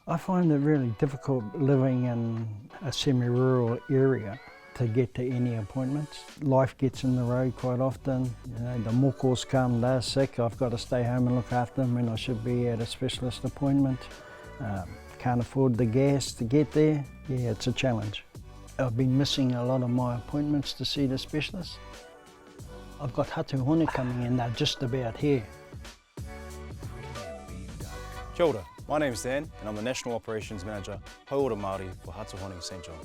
I find it really difficult living in a semi-rural area to get to any appointments. Life gets in the road quite often. You know, the moko's come, they're sick, I've got to stay home and look after them when I should be at a specialist appointment. Can't afford the gas to get there. Yeah, it's a challenge. I've been missing a lot of my appointments to see the specialist. I've got Hato Hone coming in, they're just about here. Kia ora, my name's Dan and I'm the National Operations Manager, Hauora Māori for Hato Hone St John.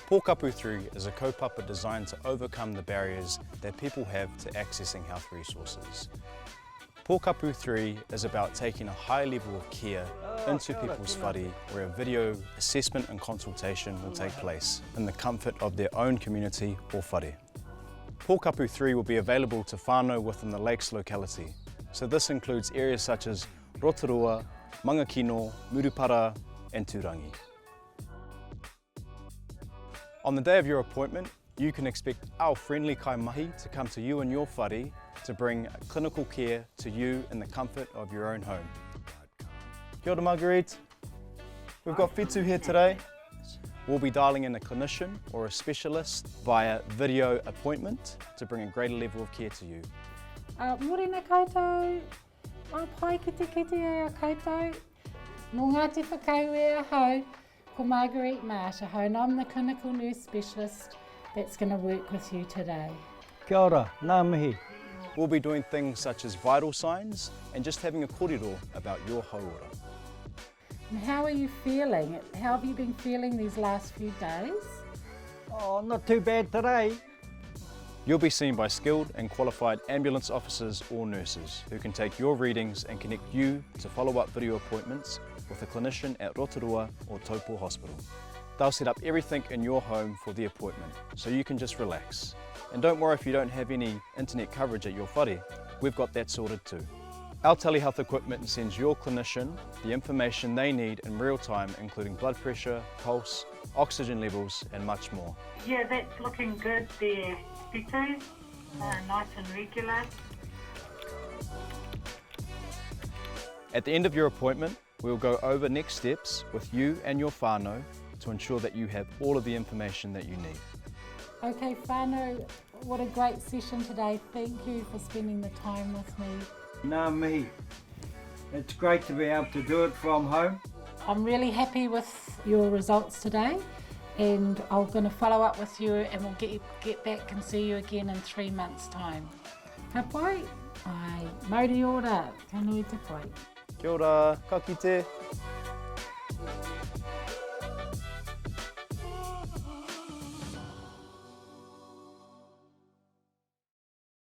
Pōkapu 3 is a kaupapa designed to overcome the barriers that people have to accessing health resources. Pōkapu 3 is about taking a high level of care into people's whare where a video assessment and consultation will take place in the comfort of their own community or whare. Pōkapu 3 will be available to whānau within the Lakes locality, so this includes areas such as Rotorua, Mangakino, Murupara and Turangi. On the day of your appointment, you can expect our friendly kaimahi to come to you and your whare to bring clinical care to you in the comfort of your own home. Kia ora Marguerite, we've got Fitu here today. We'll be dialing in a clinician or a specialist via video appointment to bring a greater level of care to you. Morena koutou, pai kite e a koutou. Nō ngā te whakau e a hau, ko Marguerite Marta ho, and I'm the clinical nurse specialist that's going to work with you today. Kia ora, ngā mihi. We'll be doing things such as vital signs and just having a kōrero about your hauora. And how are you feeling? How have you been feeling these last few days? Oh, not too bad today. You'll be seen by skilled and qualified ambulance officers or nurses who can take your readings and connect you to follow-up video appointments with a clinician at Rotorua or Taupo Hospital. They'll set up everything in your home for the appointment, so you can just relax. And don't worry if you don't have any internet coverage at your whare, we've got that sorted too. Our telehealth equipment sends your clinician the information they need in real time, including blood pressure, pulse, oxygen levels and much more. Yeah, that's looking good there, Fitu. Nice and regular. At the end of your appointment, we'll go over next steps with you and your whānau to ensure that you have all of the information that you need. Okay, whānau, what a great session today. Thank you for spending the time with me. Ngā mihi. It's great to be able to do it from home. I'm really happy with your results today, and I'm going to follow up with you and we'll get back and see you again in 3 months' time. Ka pai? Ai, mauri ora, ka nui te pai. Kia ora, ka kite.